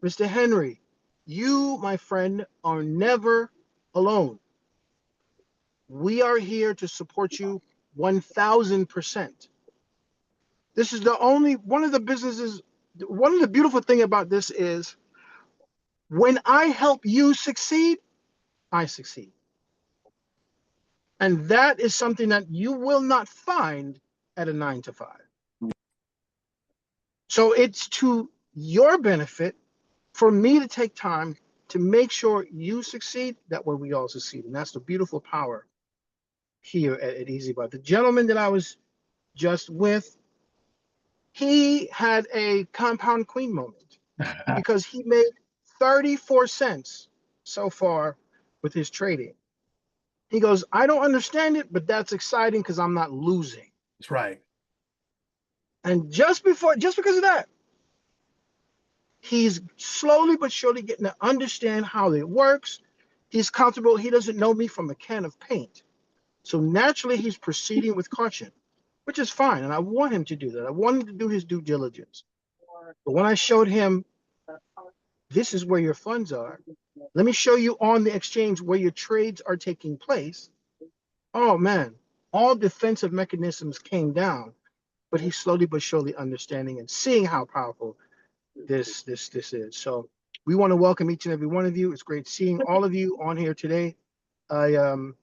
Mr. Henry, you, my friend, are never alone. We are here to support you 1000%. This is one of the beautiful thing about this is when I help you succeed, I succeed. And that is something that you will not find at a 9-to-5. So it's to your benefit for me to take time to make sure you succeed. That way we all succeed. And that's the beautiful power here at EazyBot. The gentleman that I was just with, he had a compound queen moment because he made 34 cents so far with his trading. He goes, I don't understand it, but that's exciting because I'm not losing. That's right. And just because of that, he's slowly but surely getting to understand how it works. He's comfortable. He doesn't know me from a can of paint. So naturally, he's proceeding with caution, which is fine. And I want him to do that. I want him to do his due diligence. But when I showed him, this is where your funds are. Let me show you on the exchange where your trades are taking place. Oh, man, all defensive mechanisms came down. But he's slowly but surely understanding and seeing how powerful this is. So We want to welcome each and every one of you. It's great seeing all of you on here today. I'm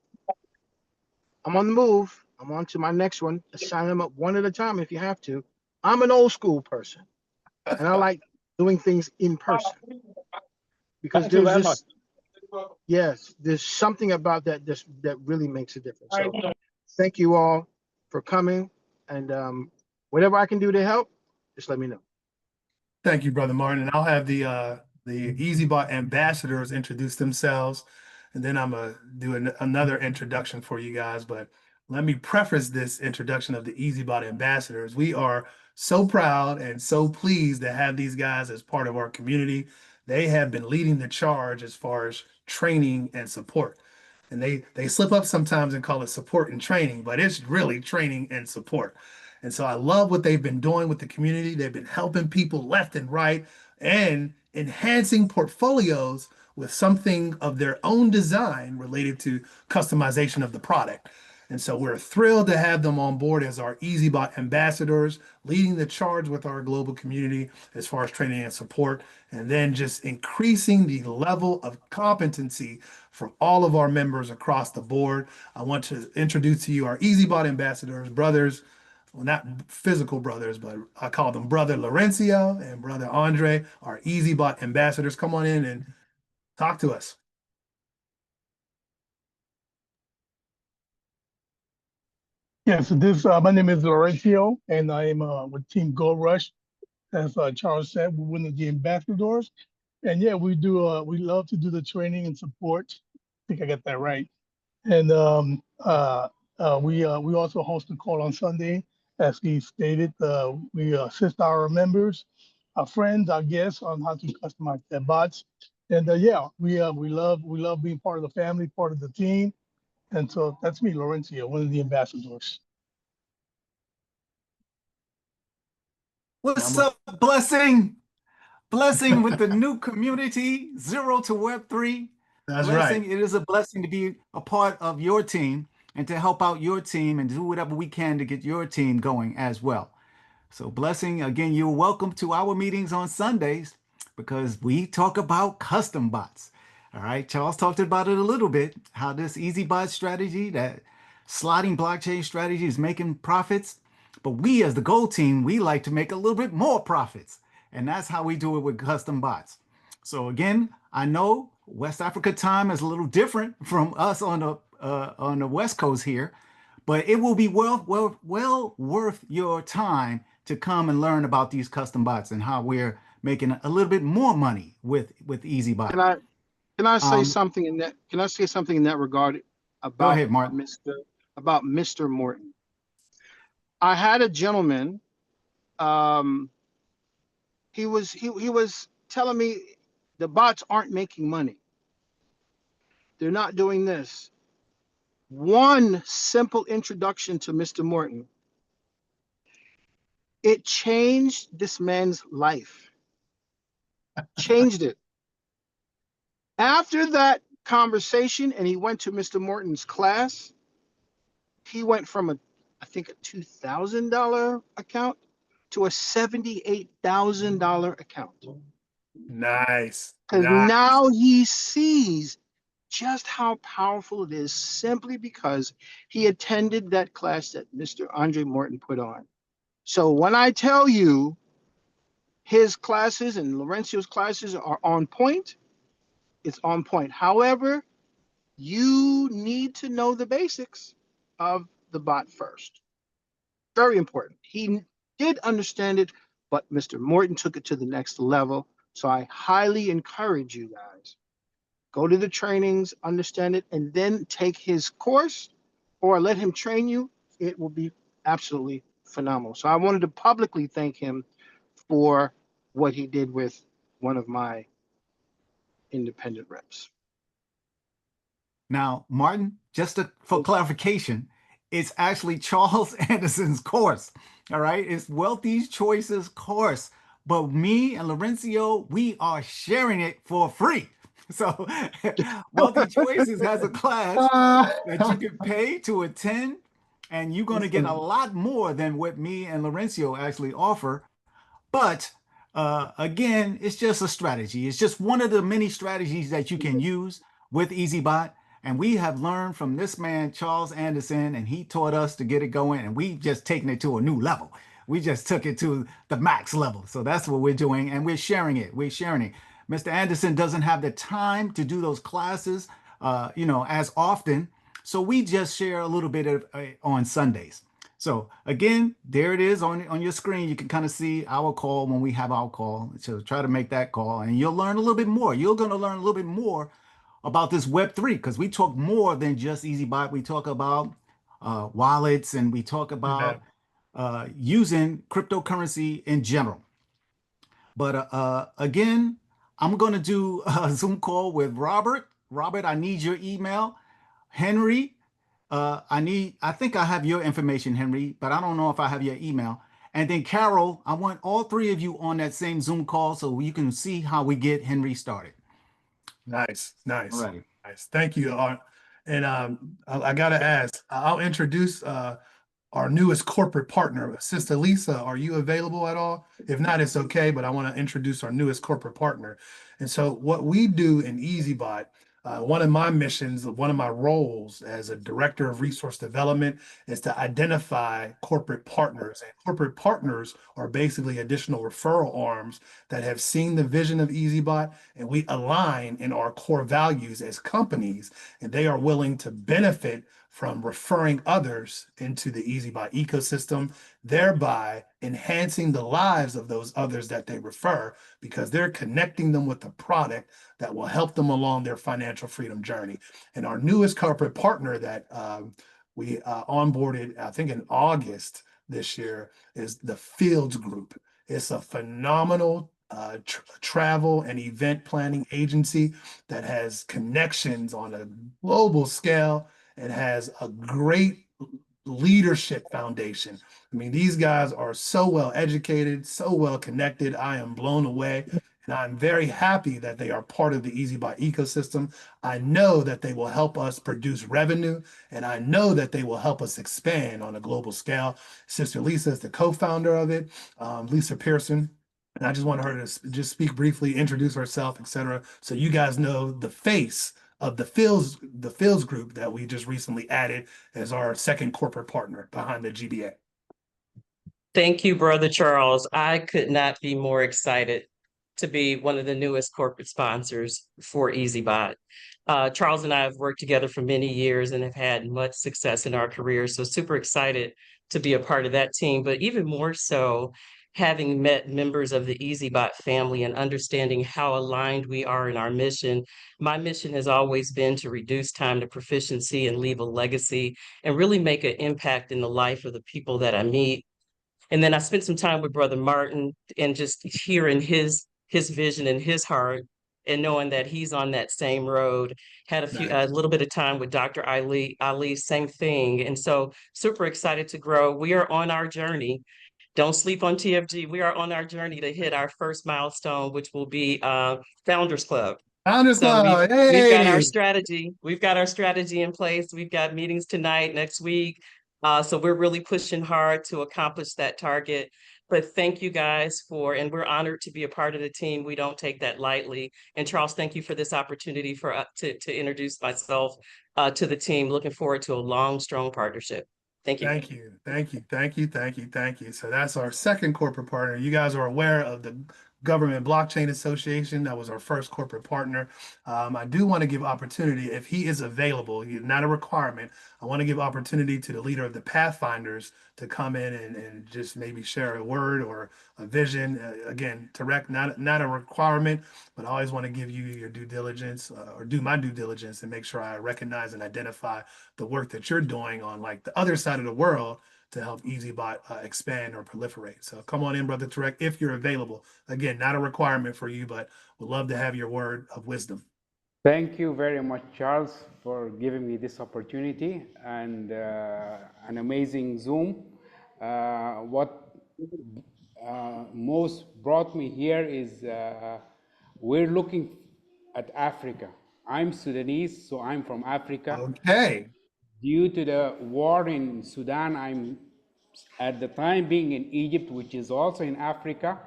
on the move. I'm on to my next one. Sign them up one at a time if you have to. I'm an old school person, and I like doing things in person because Thank you there's very much. this. Yes, there's something about that that really makes a difference. So thank you all for coming, and whatever I can do to help, just let me know. Thank you, Brother Martin. And I'll have the EazyBot ambassadors introduce themselves, and then I'm gonna do another introduction for you guys. But let me preface this introduction of the EazyBot ambassadors. We are so proud and so pleased to have these guys as part of our community. They have been leading the charge as far as training and support. And they slip up sometimes and call it support and training, but it's really training and support. And so I love what they've been doing with the community. They've been helping people left and right and enhancing portfolios with something of their own design related to customization of the product. And so we're thrilled to have them on board as our EazyBot ambassadors, leading the charge with our global community as far as training and support, and then just increasing the level of competency for all of our members across the board. I want to introduce to you our EazyBot ambassadors, brothers, well, not physical brothers, but I call them Brother Laurencio and Brother Andre, our EazyBot ambassadors. Come on in and talk to us. Yes, my name is Laurencio, and I'm with Team Gold Rush. As Charles said, we're one of the ambassadors, and yeah, we do. We love to do the training and support. I think I got that right. And we also host a call on Sunday, as he stated. We assist our members, our friends, our guests on how to customize their bots. And yeah, we love being part of the family, part of the team. And so that's me, Laurencio, one of the ambassadors. What's up, Blessing? Blessing with the new community, Zero to Web3. That's Blessing, right. it is a blessing to be a part of your team and to help out your team and do whatever we can to get your team going as well. So, Blessing, again, you're welcome to our meetings on Sundays because we talk about custom bots. All right, Charles talked about it a little bit, how this EazyBot strategy, that sliding blockchain strategy is making profits. But we as the Gold team, we like to make a little bit more profits. And that's how we do it with custom bots. So again, I know West Africa time is a little different from us on the West Coast here, but it will be well worth your time to come and learn about these custom bots and how we're making a little bit more money with EazyBot. Can I say something in that? Can I say something in that regard about go ahead, Martin. Mr. Morton? I had a gentleman. He was telling me the bots aren't making money. They're not doing this. One simple introduction to Mr. Morton, it changed this man's life. Changed it. After that conversation, and he went to Mr. Morton's class, he went from I think a $2,000 account to a $78,000 account. Nice. Because now he sees just how powerful it is simply because he attended that class that Mr. Andre Morton put on. So when I tell you his classes and Laurencio's classes are on point, it's on point. However, you need to know the basics of the bot first. Very important. He did understand it, but Mr. Morton took it to the next level. So I highly encourage you guys, go to the trainings, understand it, and then take his course or let him train you. It will be absolutely phenomenal. So I wanted to publicly thank him for what he did with one of my independent reps. Now, Martin, for clarification, it's actually Charles Anderson's course. All right, it's Wealthy's Choices course. But me and Laurencio, we are sharing it for free. So Wealthy Choices has a class that you can pay to attend, and you're going to get a lot more than what me and Laurencio actually offer. But Again, it's just a strategy. It's just one of the many strategies that you can use with EazyBot. And we have learned from this man, Charles Anderson, and he taught us to get it going. And we've just taken it to a new level. We just took it to the max level. So that's what we're doing. And we're sharing it. We're sharing it. Mr. Anderson doesn't have the time to do those classes, as often. So we just share a little bit of on Sundays. So again, there it is on your screen. You can kind of see our call when we have our call. So try to make that call and you'll learn a little bit more. You're going to learn a little bit more about this Web3 because we talk more than just EazyBot. We talk about wallets and we talk about using cryptocurrency in general. But again, I'm going to do a Zoom call with Robert. Robert, I need your email. Henry, I think I have your information, Henry, but I don't know if I have your email. And then Carol, I want all three of you on that same Zoom call so you can see how we get Henry started. Nice. All right. Nice. Thank you. And I got to ask, I'll introduce our newest corporate partner. Sister Lisa, are you available at all? If not, it's okay, but I want to introduce our newest corporate partner. And so what we do in EazyBot, one of my missions, one of my roles as a director of resource development is to identify corporate partners. And corporate partners are basically additional referral arms that have seen the vision of EazyBot, and we align in our core values as companies, and they are willing to benefit from referring others into the EazyBot ecosystem, thereby enhancing the lives of those others that they refer because they're connecting them with the product that will help them along their financial freedom journey. And our newest corporate partner that we onboarded, I think in August this year, is the Fields Group. It's a phenomenal travel and event planning agency that has connections on a global scale and has a great leadership foundation. I mean, these guys are so well educated, so well connected. I am blown away. And I'm very happy that they are part of the EazyBot ecosystem. I know that they will help us produce revenue, and I know that they will help us expand on a global scale. Sister Lisa is the co-founder of it, Lisa Pearson. And I just want her to just speak briefly, introduce herself, etc. So you guys know the face of the Fields Group that we just recently added as our second corporate partner behind the GBA. Thank you, Brother Charles. I could not be more excited to be one of the newest corporate sponsors for EazyBot. Charles and I have worked together for many years and have had much success in our careers. So super excited to be a part of that team, but even more so, having met members of the EazyBot family and understanding how aligned we are in our mission. My mission has always been to reduce time to proficiency and leave a legacy and really make an impact in the life of the people that I meet. And then I spent some time with Brother Martin and just hearing his vision and his heart and knowing that he's on that same road. Had a little bit of time with Dr. Ali, same thing. And so super excited to grow. We are on our journey. Don't sleep on TFG. We are on our journey to hit our first milestone, which will be Founders Club. Founders Club, we've got our strategy. We've got our strategy in place. We've got meetings tonight, next week. So we're really pushing hard to accomplish that target. But thank you guys and we're honored to be a part of the team. We don't take that lightly. And Charles, thank you for this opportunity to introduce myself to the team. Looking forward to a long, strong partnership. Thank you. Thank you. So that's our second corporate partner. You guys are aware of the Government Blockchain Association. That was our first corporate partner. I do want to give opportunity, if he is available, not a requirement, I want to give opportunity to the leader of the Pathfinders to come in and just maybe share a word or a vision. Again, direct, not a requirement, but I always want to give you your due diligence or do my due diligence and make sure I recognize and identify the work that you're doing on like the other side of the world to help EazyBot expand or proliferate. So come on in, Brother Tarek, if you're available. Again, not a requirement for you, but we'd love to have your word of wisdom. Thank you very much, Charles, for giving me this opportunity and an amazing Zoom. What most brought me here is we're looking at Africa. I'm Sudanese, so I'm from Africa. Okay. Due to the war in Sudan, I'm at the time being in Egypt, which is also in Africa.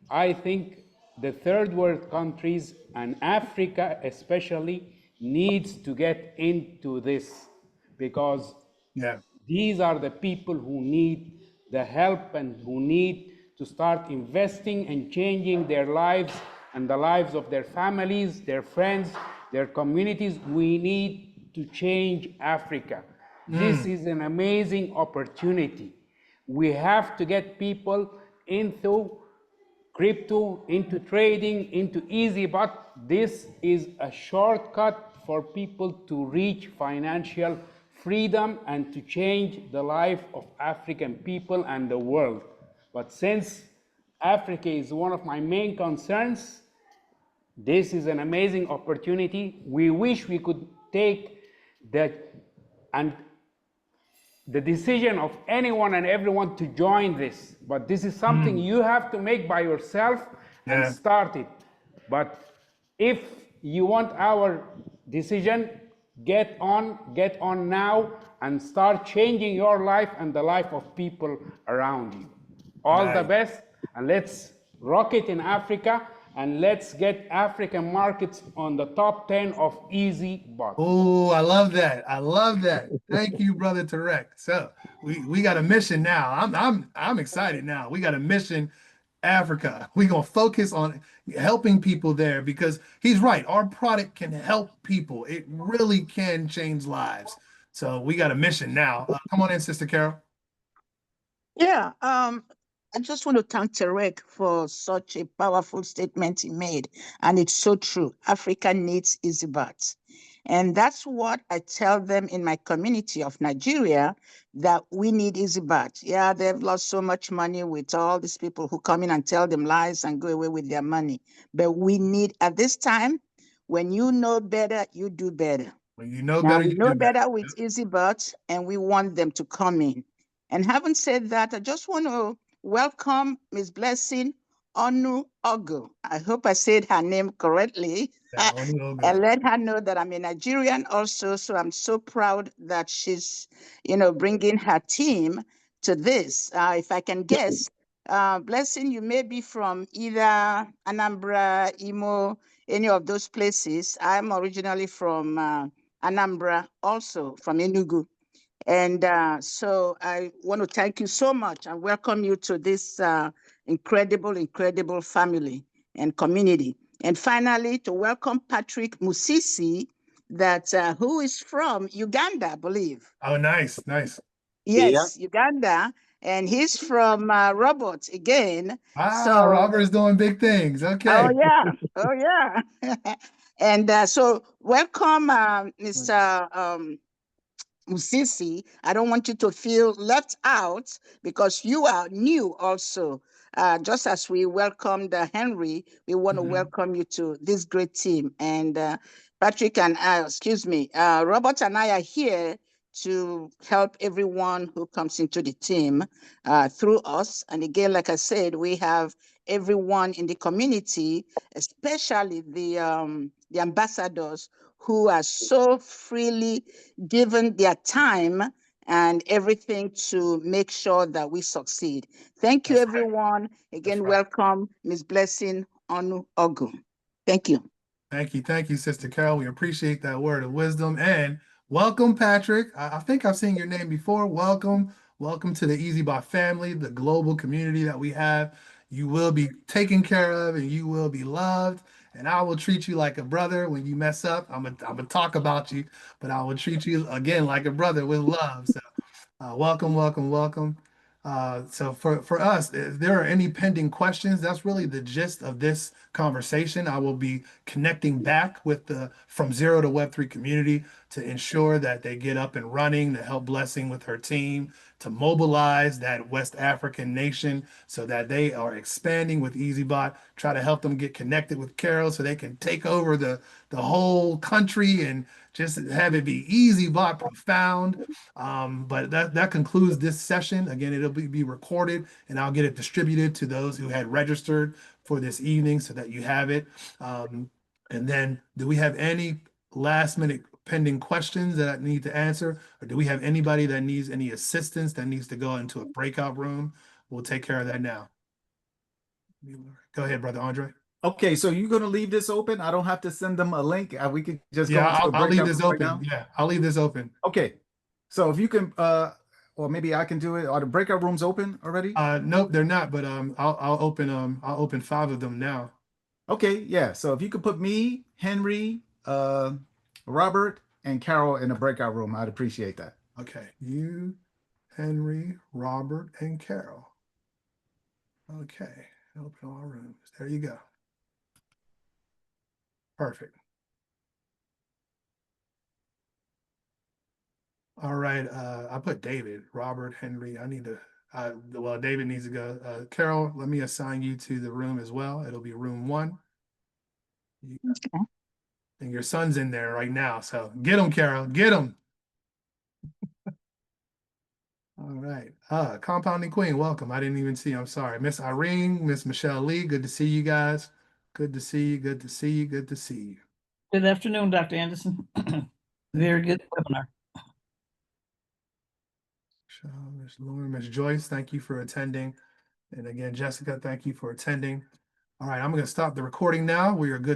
I think the third world countries and Africa especially needs to get into this, because Yeah. these are the people who need the help and who need to start investing and changing their lives and the lives of their families, their friends, their communities. We need to change Africa. This is an amazing opportunity. We have to get people into crypto, into trading, into EazyBot. This is a shortcut for people to reach financial freedom and to change the life of African people and the world. But since Africa is one of my main concerns, this is an amazing opportunity. We wish we could take that and the decision of anyone and everyone to join this, but this is something you have to make by yourself and start it. But if you want our decision, get on now and start changing your life and the life of people around you. All the best, and let's rock it in Africa, and let's get African markets on the top 10 of EazyBot. Oh, I love that. I love that. Thank you, brother Tarek. So we got a mission now. I'm excited now. We got a mission, Africa. We're gonna focus on helping people there because he's right. Our product can help people. It really can change lives. So we got a mission now. Come on in, Sister Carol. Yeah, I just want to thank Tarek for such a powerful statement he made. And it's so true. Africa needs EazyBot. And that's what I tell them in my community of Nigeria, that we need EazyBot. Yeah, they've lost so much money with all these people who come in and tell them lies and go away with their money. But we need, at this time, when you know better, you do better. When you know Now better, we you know do better. better with EazyBot, and we want them to come in. And having said that, I just want to welcome Miss Blessing Onu Ogu. I hope I said her name correctly. And let her know that I'm a Nigerian also. So I'm so proud that she's, bringing her team to this. If I can guess, Blessing, you may be from either Anambra, Imo, any of those places. I'm originally from Anambra, also from Enugu. And so I want to thank you so much and welcome you to this incredible family and community. And finally, to welcome Patrick Musisi, who is from Uganda, I believe. Oh, nice. Yes, yeah. Uganda. And he's from Robert again. Wow, Robert's doing big things. Okay. Oh, yeah. And so welcome, Mr. Musisi. I don't want you to feel left out because you are new also. Just as we welcomed Henry, we want to welcome you to this great team. And Patrick and Robert and I are here to help everyone who comes into the team through us. And again, like I said, we have everyone in the community, especially the ambassadors who are so freely given their time and everything to make sure that we succeed. Thank you, everyone. Again, welcome, Ms. Blessing Onu Ogu. Thank you. Thank you, Sister Carol. We appreciate that word of wisdom. And welcome, Patrick. I think I've seen your name before. Welcome to the EazyBot family, the global community that we have. You will be taken care of and you will be loved. And I will treat you like a brother when you mess up. I'm gonna talk about you, but I will treat you again like a brother with love. So welcome. So for us, if there are any pending questions, that's really the gist of this conversation. I will be connecting back with the From Zero to Web3 community to ensure that they get up and running, to help Blessing with her team, to mobilize that West African nation so that they are expanding with EazyBot, try to help them get connected with Carol so they can take over the whole country and just have it be EazyBot profound. But that concludes this session. Again, it'll be recorded and I'll get it distributed to those who had registered for this evening so that you have it. And then do we have any last minute pending questions that I need to answer? Or do we have anybody that needs any assistance that needs to go into a breakout room? We'll take care of that now. Go ahead, Brother Andre. Okay, so you're gonna leave this open? I don't have to send them a link. We could just go Yeah, into the I'll leave breakout this room right open. now? Yeah, I'll leave this open. Okay, so if you can, or maybe I can do it. Are the breakout rooms open already? Nope, they're not. But I'll open 5 of them now. Okay, yeah. So if you could put me, Henry, Robert, and Carol in the breakout room, I'd appreciate that. Okay, you, Henry, Robert, and Carol. Okay, open all rooms. There you go. Perfect. All right, I put David, Robert, Henry. I need to, well, David needs to go. Carol, let me assign you to the room as well. It'll be room 1. Okay. And your son's in there right now, so get him, Carol, get him. All right, Compounding Queen, welcome. I didn't even see, I'm sorry. Miss Irene, Miss Michelle Lee, good to see you guys. Good to see you, good to see you, good to see you. Good afternoon, Dr. Anderson. Very good webinar. Miss Lauren, Miss Joyce, thank you for attending. And again, Jessica, thank you for attending. All right, I'm going to stop the recording now. We are good.